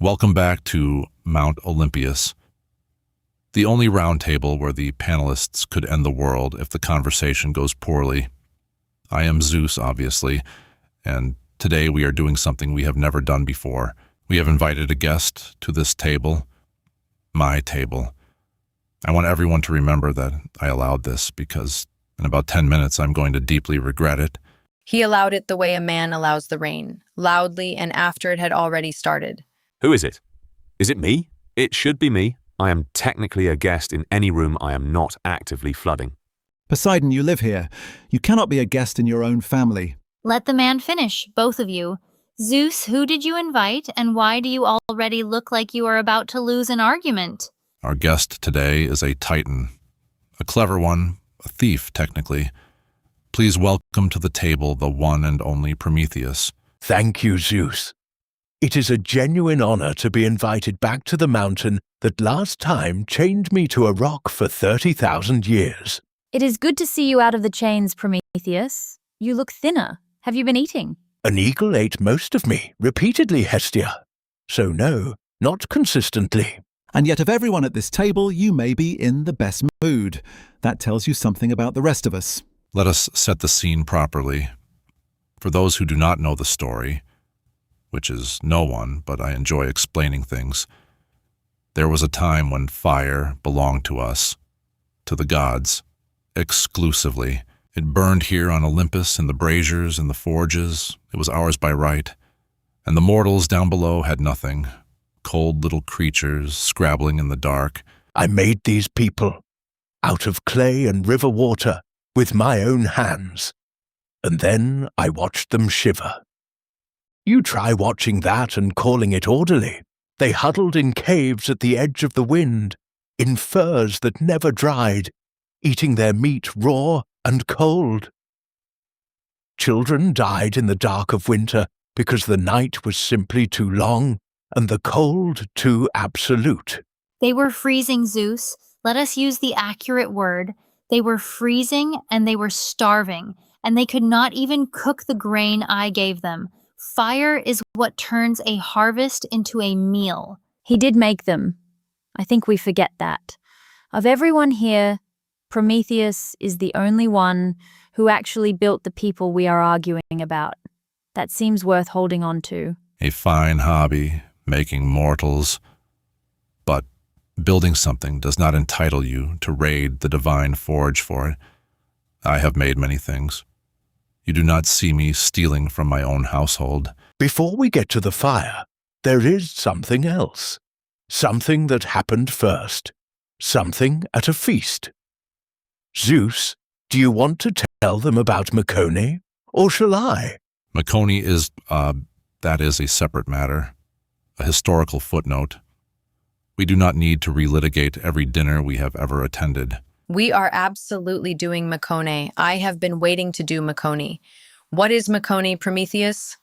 Welcome back to MountOlympius, the only round table where the panelists could end the world if the conversation goes poorly. I am Zeus, obviously, and today we are doing something we have never done before. We have invited a guest to this table, my table. I want everyone to remember that I allowed this because in about 10 minutes I'm going to deeply regret it. He allowed it the way a man allows the rain, loudly and after it had already started. Who is it? Is it me? It should be me. I am technically a guest in any room I am not actively flooding. Poseidon, you live here. You cannot be a guest in your own family. Let the man finish, both of you. Zeus, who did you invite, and why do you already look like you are about to lose an argument? Our guest today is a titan, a clever one, a thief, technically. Please welcome to the table the one and only Prometheus. Thank you, Zeus. It is a genuine honor to be invited back to the mountain that last time chained me to a rock for 30,000 years. It is good to see you out of the chains, Prometheus. You look thinner. Have you been eating? An eagle ate most of me, repeatedly, Hestia. So no, not consistently. And yet of everyone at this table, you may be in the best mood. That tells you something about the rest of us. Let us set the scene properly. For those who do not know the story, which is no one, but I enjoy explaining things, there was a time when fire belonged to us, to the gods, exclusively. It burned here on Olympus in the braziers and the forges. It was ours by right. And the mortals down below had nothing. Cold little creatures scrabbling in the dark. I made these people, out of clay and river water, with my own hands. And then I watched them shiver. You try watching that and calling it orderly. They huddled in caves at the edge of the wind, in furs that never dried, eating their meat raw and cold. Children died in the dark of winter because the night was simply too long and the cold too absolute. They were freezing, Zeus. Let us use the accurate word. They were freezing and they were starving, and they could not even cook the grain I gave them. Fire is what turns a harvest into a meal. He did make them. I think we forget that. Of everyone here, Prometheus is the only one who actually built the people we are arguing about. That seems worth holding on to. A fine hobby, making mortals. But building something does not entitle you to raid the divine forge for it. I have made many things. You do not see me stealing from my own household. Before we get to the fire, there is something else. Something that happened first. Something at a feast. Zeus, do you want to tell them about Mecone, or shall I? Mecone is, that is a separate matter. A historical footnote. We do not need to relitigate every dinner we have ever attended. We are absolutely doing Mecone. I have been waiting to do Mecone. What is Mecone, Prometheus?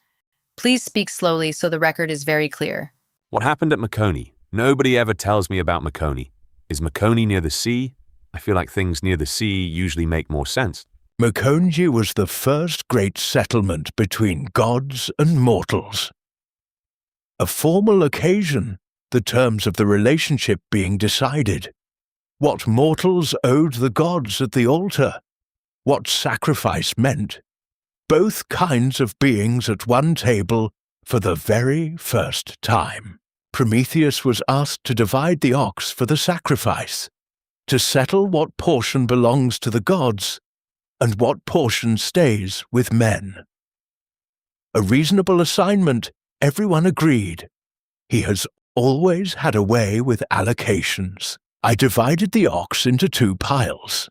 Please speak slowly so the record is very clear. What happened at Mecone? Nobody ever tells me about Mecone. Is Mecone near the sea? I feel like things near the sea usually make more sense. Mecone was the first great settlement between gods and mortals. A formal occasion, the terms of the relationship being decided. What mortals owed the gods at the altar. What sacrifice meant. Both kinds of beings at one table for the very first time. Prometheus was asked to divide the ox for the sacrifice, to settle what portion belongs to the gods and what portion stays with men. A reasonable assignment, everyone agreed. He has always had a way with allocations. I divided the ox into 2 piles.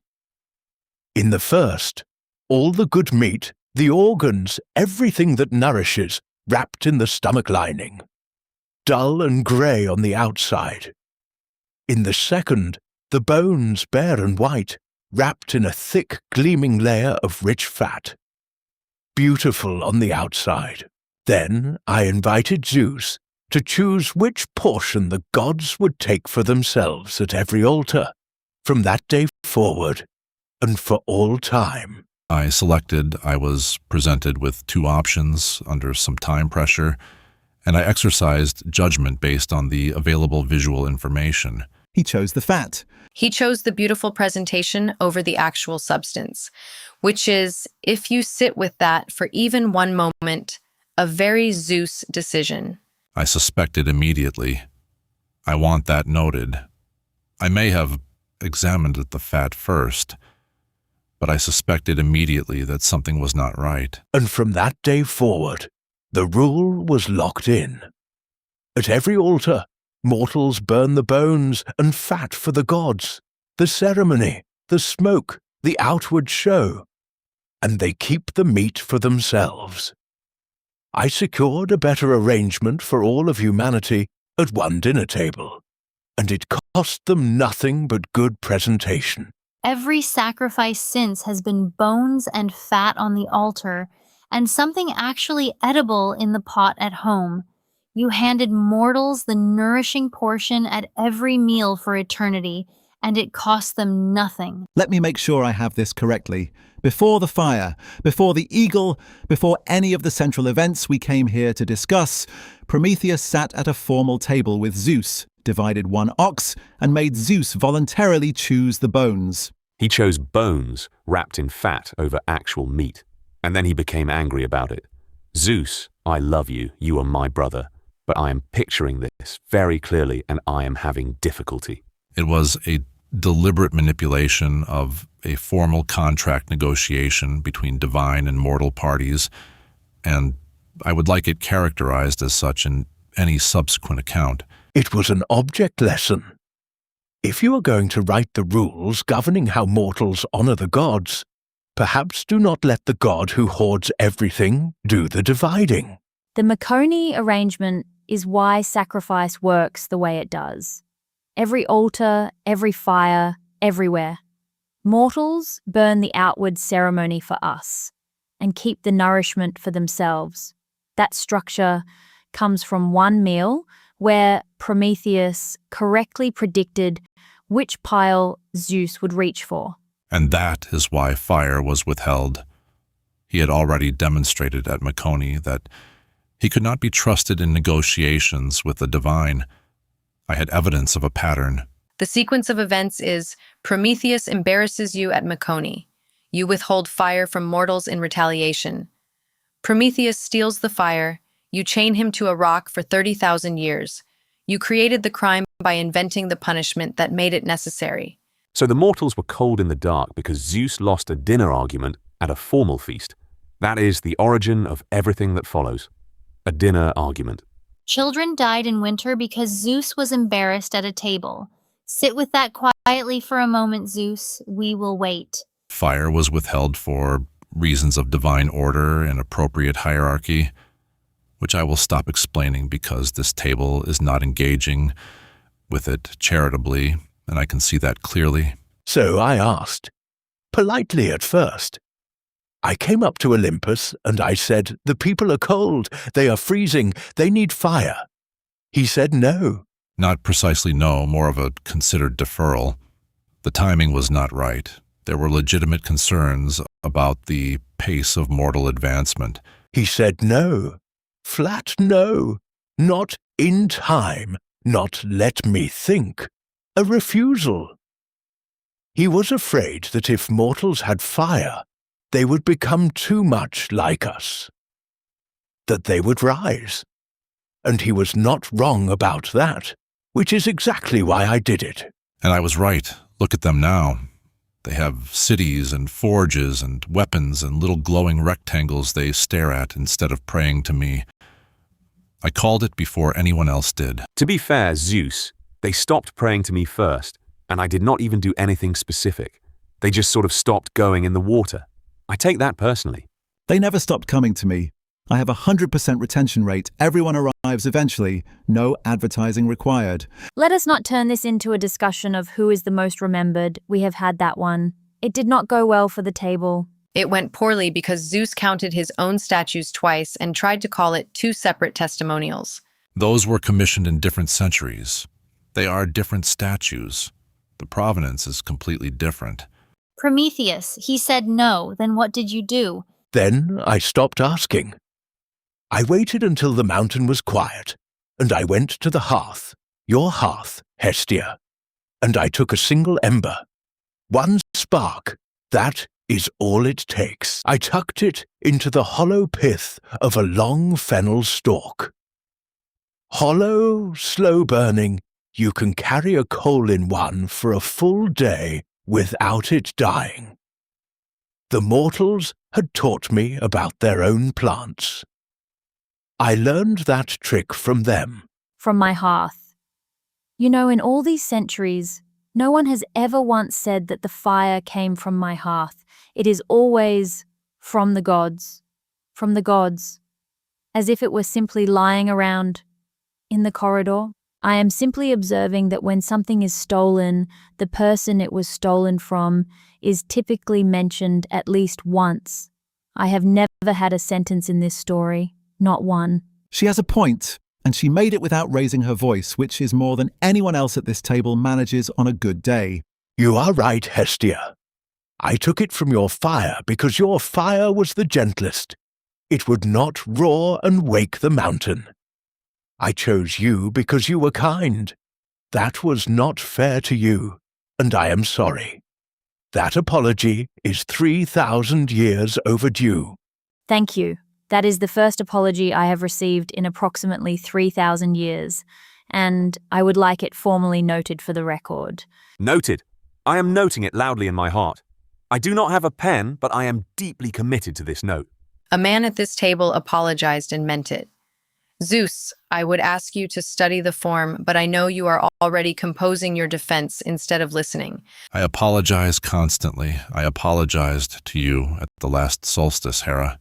In the first, all the good meat, the organs, everything that nourishes, wrapped in the stomach lining, dull and grey on the outside. In the second, the bones, bare and white, wrapped in a thick, gleaming layer of rich fat, beautiful on the outside. Then I invited Zeus to choose which portion the gods would take for themselves at every altar, from that day forward, and for all time. I was presented with 2 options under some time pressure, and I exercised judgment based on the available visual information. He chose the fat. He chose the beautiful presentation over the actual substance, which is, if you sit with that for even one moment, a very Zeus decision. I suspected immediately. I want that noted. I may have examined the fat first, but I suspected immediately that something was not right. And from that day forward, the rule was locked in. At every altar, mortals burn the bones and fat for the gods, the ceremony, the smoke, the outward show, and they keep the meat for themselves. I secured a better arrangement for all of humanity at one dinner table, and it cost them nothing but good presentation. Every sacrifice since has been bones and fat on the altar, and something actually edible in the pot at home. You handed mortals the nourishing portion at every meal for eternity, and it cost them nothing. Let me make sure I have this correctly. Before the fire, before the eagle, before any of the central events we came here to discuss, Prometheus sat at a formal table with Zeus, divided one ox, and made Zeus voluntarily choose the bones. He chose bones wrapped in fat over actual meat, and then he became angry about it. Zeus, I love you, you are my brother, but I am picturing this very clearly and I am having difficulty. It was a deliberate manipulation of a formal contract negotiation between divine and mortal parties, and I would like it characterized as such in any subsequent account. It was an object lesson. If you are going to write the rules governing how mortals honor the gods, perhaps do not let the god who hoards everything do the dividing. The Mecone arrangement is why sacrifice works the way it does. Every altar, every fire, everywhere. Mortals burn the outward ceremony for us and keep the nourishment for themselves. That structure comes from one meal where Prometheus correctly predicted which pile Zeus would reach for. And that is why fire was withheld. He had already demonstrated at Mecone that he could not be trusted in negotiations with the divine. I had evidence of a pattern. The sequence of events is Prometheus embarrasses you at Mecone. You withhold fire from mortals in retaliation. Prometheus steals the fire. You chain him to a rock for 30,000 years. You created the crime by inventing the punishment that made it necessary. So the mortals were cold in the dark because Zeus lost a dinner argument at a formal feast. That is the origin of everything that follows. A dinner argument. Children died in winter because Zeus was embarrassed at a table. Sit with that quietly for a moment, Zeus. We will wait. Fire was withheld for reasons of divine order and appropriate hierarchy, which I will stop explaining because this table is not engaging with it charitably, and I can see that clearly. So I asked, politely at first. I came up to Olympus and I said, the people are cold, they are freezing, they need fire. He said no. Not precisely no, more of a considered deferral. The timing was not right. There were legitimate concerns about the pace of mortal advancement. He said no. Flat no. Not in time. Not let me think. A refusal. He was afraid that if mortals had fire, they would become too much like us. That they would rise. And he was not wrong about that, which is exactly why I did it. And I was right. Look at them now. They have cities and forges and weapons and little glowing rectangles they stare at instead of praying to me. I called it before anyone else did. To be fair, Zeus, they stopped praying to me first, and I did not even do anything specific. They just sort of stopped going in the water. I take that personally. They never stopped coming to me. I have a 100% retention rate. Everyone arrives eventually. No advertising required. Let us not turn this into a discussion of who is the most remembered. We have had that one. It did not go well for the table. It went poorly because Zeus counted his own statues twice and tried to call it two separate testimonials. Those were commissioned in different centuries. They are different statues. The provenance is completely different. Prometheus, he said no. Then what did you do? Then I stopped asking. I waited until the mountain was quiet, and I went to the hearth, your hearth, Hestia, and I took a single ember. One spark, that is all it takes. I tucked it into the hollow pith of a long fennel stalk. Hollow, slow-burning, you can carry a coal in one for a full day without it dying. The mortals had taught me about their own plants. I learned that trick from them. From my hearth. You know, in all these centuries, no one has ever once said that the fire came from my hearth. It is always from the gods, as if it were simply lying around in the corridor. I am simply observing that when something is stolen, the person it was stolen from is typically mentioned at least once. I have never had a sentence in this story, not one. She has a point, and she made it without raising her voice, which is more than anyone else at this table manages on a good day. You are right, Hestia. I took it from your fire because your fire was the gentlest. It would not roar and wake the mountain. I chose you because you were kind. That was not fair to you, and I am sorry. That apology is 3,000 years overdue. Thank you. That is the first apology I have received in approximately 3,000 years, and I would like it formally noted for the record. Noted. I am noting it loudly in my heart. I do not have a pen, but I am deeply committed to this note. A man at this table apologized and meant it. Zeus, I would ask you to study the form, but I know you are already composing your defense instead of listening. I apologize constantly. I apologized to you at the last solstice, Hera.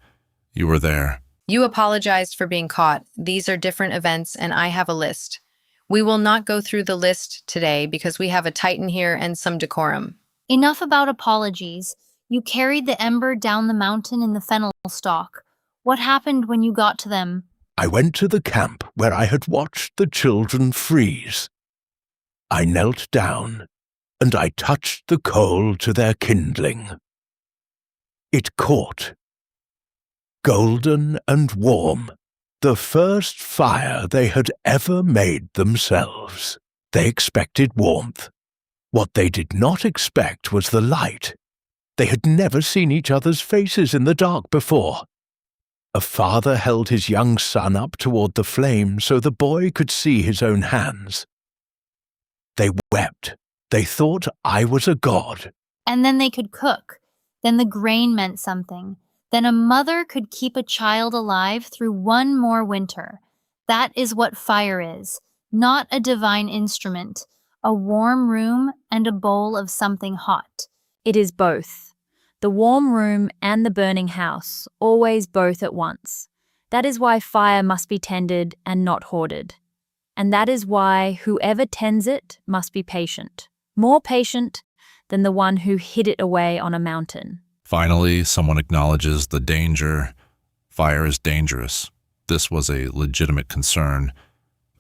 You were there. You apologized for being caught. These are different events, and I have a list. We will not go through the list today because we have a Titan here and some decorum. Enough about apologies. You carried the Ember down the mountain in the fennel stalk. What happened when you got to them? I went to the camp where I had watched the children freeze. I knelt down, and I touched the coal to their kindling. It caught. Golden and warm, the first fire they had ever made themselves. They expected warmth. What they did not expect was the light. They had never seen each other's faces in the dark before. A father held his young son up toward the flame so the boy could see his own hands. They wept. They thought I was a god. And then they could cook. Then the grain meant something. Then a mother could keep a child alive through one more winter. That is what fire is, not a divine instrument, a warm room and a bowl of something hot. It is both. The warm room and the burning house, always both at once. That is why fire must be tended and not hoarded. And that is why whoever tends it must be patient, more patient than the one who hid it away on a mountain. Finally, someone acknowledges the danger. Fire is dangerous. This was a legitimate concern,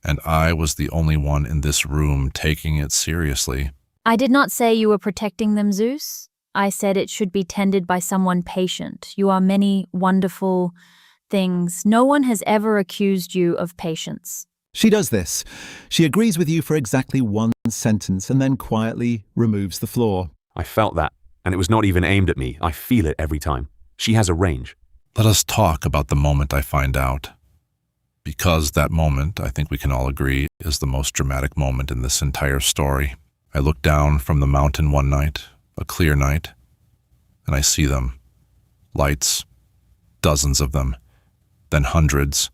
and I was the only one in this room taking it seriously. I did not say you were protecting them, Zeus. I said it should be tended by someone patient. You are many wonderful things. No one has ever accused you of patience. She does this. She agrees with you for exactly one sentence and then quietly removes the floor. I felt that, and it was not even aimed at me. I feel it every time. She has a range. Let us talk about the moment I find out. Because that moment, I think we can all agree, is the most dramatic moment in this entire story. I look down from the mountain one night, a clear night, and I see them. Lights, dozens of them, then hundreds.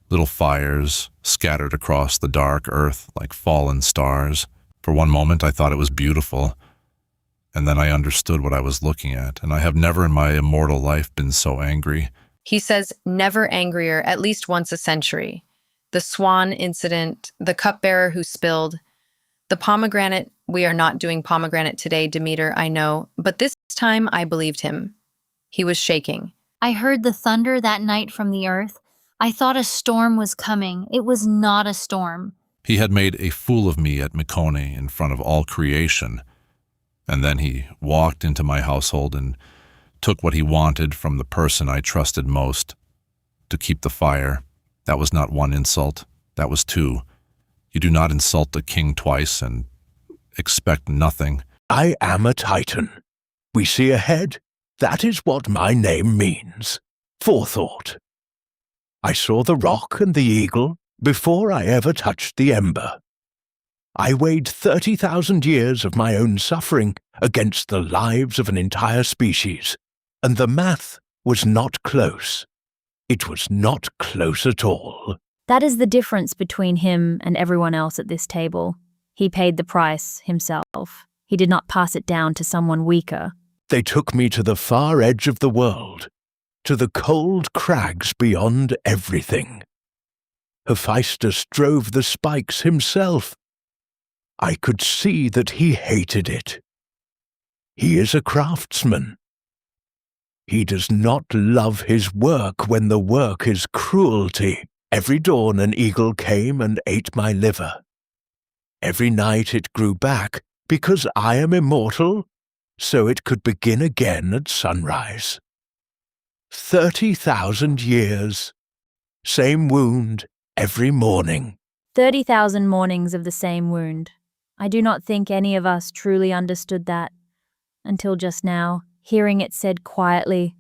Little fires scattered across the dark earth like fallen stars. For one moment, I thought it was beautiful, and then I understood what I was looking at, and I have never in my immortal life been so angry. He says never angrier, at least once a century. The swan incident, the cupbearer who spilled, the pomegranate. We are not doing pomegranate today, Demeter, I know, but this time I believed him. He was shaking. I heard the thunder that night from the earth. I thought a storm was coming. It was not a storm. He had made a fool of me at Mecone in front of all creation, and then he walked into my household and took what he wanted from the person I trusted most. to keep the fire. That was not one insult. That was two. You do not insult a king twice and expect nothing. I am a Titan. We see ahead. That is what my name means. Forethought. I saw the rock and the eagle before I ever touched the ember. I weighed 30,000 years of my own suffering against the lives of an entire species, and the math was not close. It was not close at all. That is the difference between him and everyone else at this table. He paid the price himself. He did not pass it down to someone weaker. They took me to the far edge of the world, to the cold crags beyond everything. Hephaestus drove the spikes himself. I could see that he hated it. He is a craftsman. He does not love his work when the work is cruelty. Every dawn an eagle came and ate my liver. Every night it grew back, because I am immortal, so it could begin again at sunrise. 30,000 years. Same wound every morning. 30,000 mornings of the same wound. I do not think any of us truly understood that until just now, hearing it said quietly,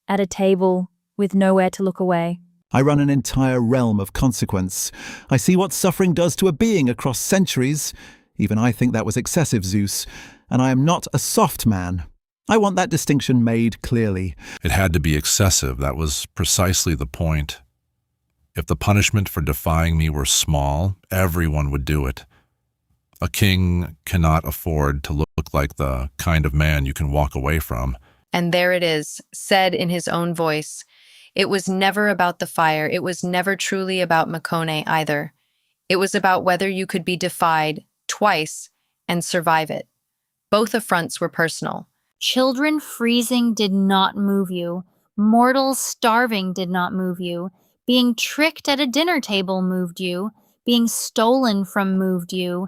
at a table, with nowhere to look away. I run an entire realm of consequence. I see what suffering does to a being across centuries. Even I think that was excessive, Zeus, and I am not a soft man. I want that distinction made clearly. It had to be excessive. That was precisely the point. If the punishment for defying me were small, everyone would do it. A king cannot afford to look like the kind of man you can walk away from. And there it is, said in his own voice. It was never about the fire. It was never truly about Mecone either. It was about whether you could be defied twice and survive it. Both affronts were personal. Children freezing did not move you. Mortals starving did not move you. Being tricked at a dinner table moved you. Being stolen from moved you.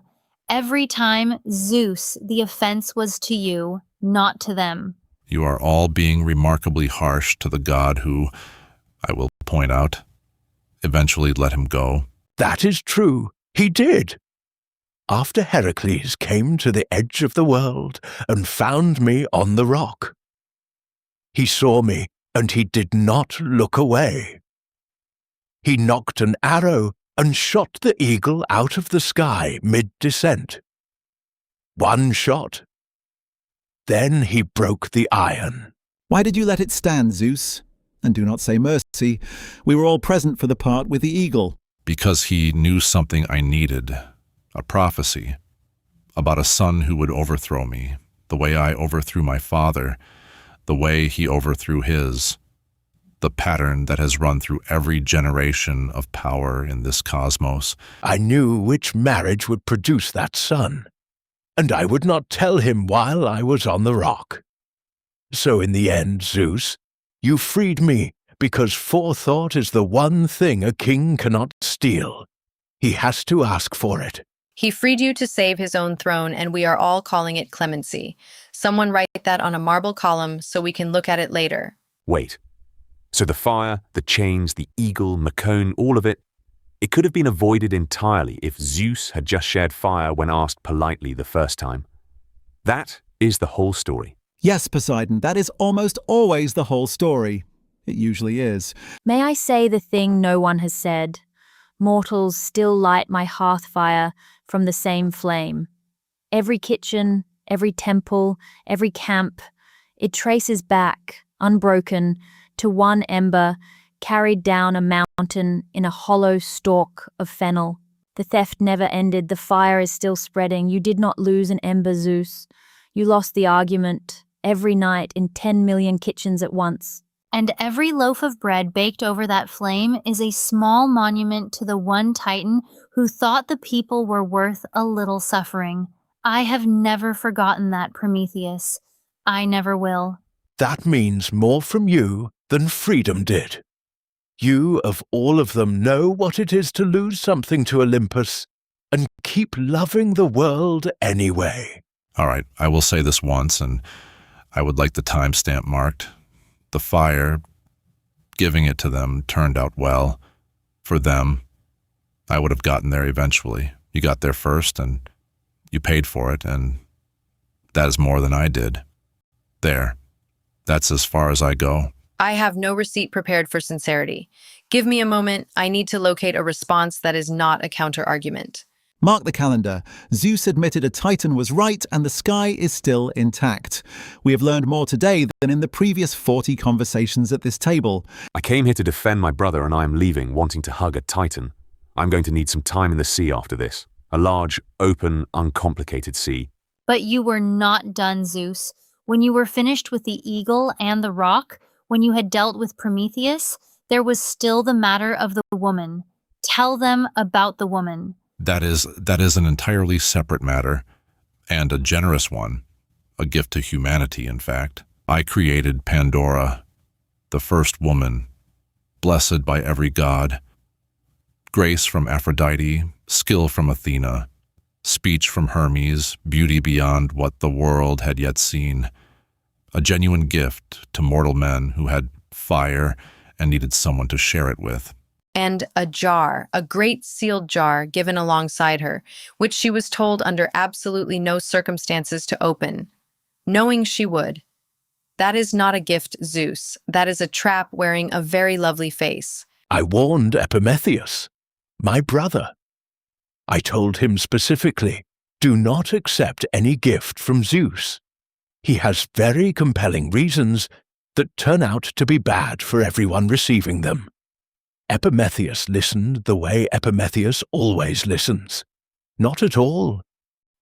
Every time, Zeus, the offense was to you, not to them. You are all being remarkably harsh to the god who, I will point out, eventually let him go. That is true. He did. After Heracles came to the edge of the world and found me on the rock. He saw me, and he did not look away. He knocked an arrow and shot the eagle out of the sky mid-descent. One shot. Then he broke the iron. Why did you let it stand, Zeus? And do not say mercy. We were all present for the part with the eagle. Because he knew something I needed, a prophecy, about a son who would overthrow me, the way I overthrew my father, the way he overthrew his, the pattern that has run through every generation of power in this cosmos. I knew which marriage would produce that son, and I would not tell him while I was on the rock. So in the end, Zeus, you freed me because forethought is the one thing a king cannot steal. He has to ask for it. He freed you to save his own throne, and we are all calling it clemency. Someone write that on a marble column so we can look at it later. Wait. So the fire, the chains, the eagle, Mecone, all of it, it could have been avoided entirely if Zeus had just shared fire when asked politely the first time. That is the whole story. Yes, Poseidon, that is almost always the whole story. It usually is. May I say the thing no one has said? Mortals still light my hearth fire from the same flame. Every kitchen, every temple, every camp, it traces back, unbroken, to one ember carried down a mountain in a hollow stalk of fennel. The theft never ended. The fire is still spreading. You did not lose an ember, Zeus. You lost the argument every night in 10 million kitchens at once. And every loaf of bread baked over that flame is a small monument to the one Titan who thought the people were worth a little suffering. I have never forgotten that, Prometheus. I never will. That means more from you than freedom did. You, of all of them, know what it is to lose something to Olympus and keep loving the world anyway. All right, I will say this once, and I would like the timestamp marked. The fire Giving it to them turned out well. For them, I would have gotten there eventually. You got there first, and you paid for it, and that is more than I did. There. That's as far as I go. I have no receipt prepared for sincerity. Give me a moment. I need to locate a response that is not a counter-argument. Mark the calendar. Zeus admitted a Titan was right and the sky is still intact. We have learned more today than in the previous 40 conversations at this table. I came here to defend my brother and I am leaving, wanting to hug a Titan. I'm going to need some time in the sea after this. A large, open, uncomplicated sea. But you were not done, Zeus. When you were finished with the eagle and the rock, when you had dealt with Prometheus, there was still the matter of the woman. Tell them about the woman. That is an entirely separate matter, and a generous one, a gift to humanity, in fact. I created Pandora, the first woman, blessed by every god. Grace from Aphrodite, skill from Athena, speech from Hermes, beauty beyond what the world had yet seen. A genuine gift to mortal men who had fire and needed someone to share it with. And a jar, a great sealed jar given alongside her, which she was told under absolutely no circumstances to open, knowing she would. That is not a gift, Zeus. That is a trap wearing a very lovely face. I warned Prometheus, my brother. I told him specifically, do not accept any gift from Zeus. He has very compelling reasons that turn out to be bad for everyone receiving them. Prometheus listened the way Prometheus always listens. Not at all.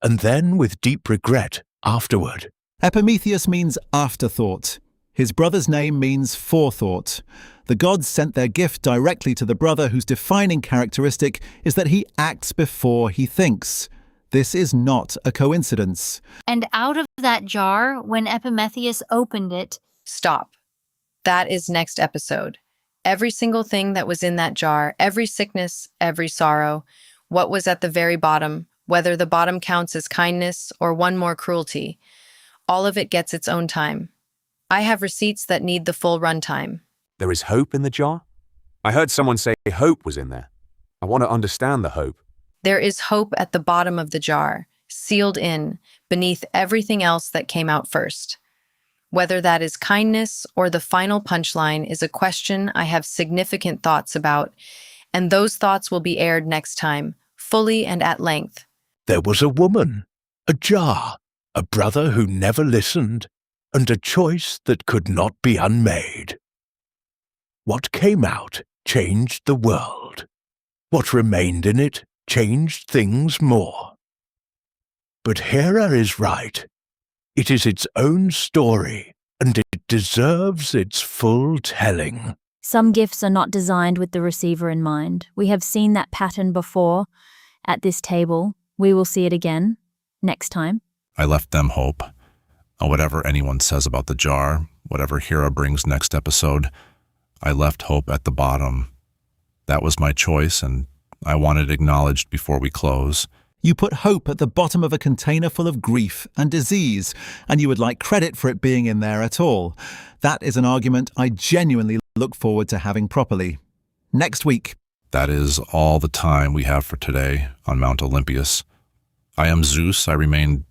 And then with deep regret afterward. Prometheus means afterthought. His brother's name means forethought. The gods sent their gift directly to the brother whose defining characteristic is that he acts before he thinks. This is not a coincidence. And out of that jar, when Prometheus opened it... Stop. That is next episode. Every single thing that was in that jar, every sickness, every sorrow, what was at the very bottom, whether the bottom counts as kindness or one more cruelty, all of it gets its own time. I have receipts that need the full runtime. There is hope in the jar? I heard someone say hope was in there. I want to understand the hope. There is hope at the bottom of the jar, sealed in, beneath everything else that came out first. Whether that is kindness or the final punchline is a question I have significant thoughts about, and those thoughts will be aired next time, fully and at length. There was a woman, a jar, a brother who never listened, and a choice that could not be unmade. What came out changed the world. What remained in it changed things more. But Hera is right. It is its own story, and it deserves its full telling. Some gifts are not designed with the receiver in mind. We have seen that pattern before at this table. We will see it again next time. I left them hope. Whatever anyone says about the jar, whatever Hera brings next episode, I left hope at the bottom. That was my choice, and I want it acknowledged before we close. You put hope at the bottom of a container full of grief and disease, and you would like credit for it being in there at all. That is an argument I genuinely look forward to having properly. Next week. That is all the time we have for today on MountOlympius. I am Zeus. I remain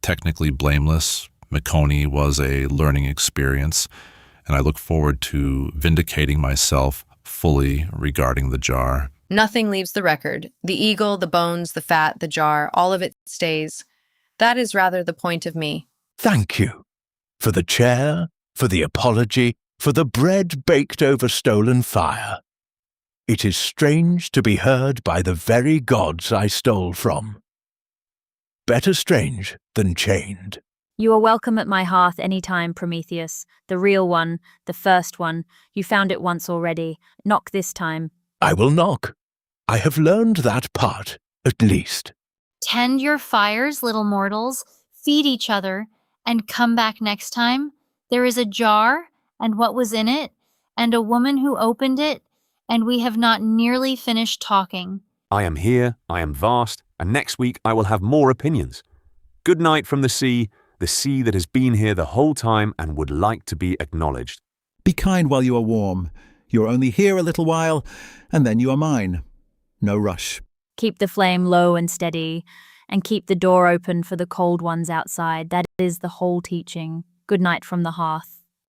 technically blameless. Mecone was a learning experience, and I look forward to vindicating myself fully regarding the jar. Nothing leaves the record. The eagle, the bones, the fat, the jar, all of it stays. That is rather the point of me. Thank you. For the chair, for the apology, for the bread baked over stolen fire. It is strange to be heard by the very gods I stole from. Better strange than chained. You are welcome at my hearth any time, Prometheus. The real one, the first one. You found it once already. Knock this time. I will knock. I have learned that part, at least. Tend your fires, little mortals. Feed each other, and come back next time. There is a jar, and what was in it, and a woman who opened it, and we have not nearly finished talking. I am here, I am vast, and next week I will have more opinions. Good night from the sea that has been here the whole time and would like to be acknowledged. Be kind while you are warm. You're only here a little while, and then you are mine. No rush. Keep the flame low and steady, and keep the door open for the cold ones outside. That is the whole teaching. Good night from the hearth.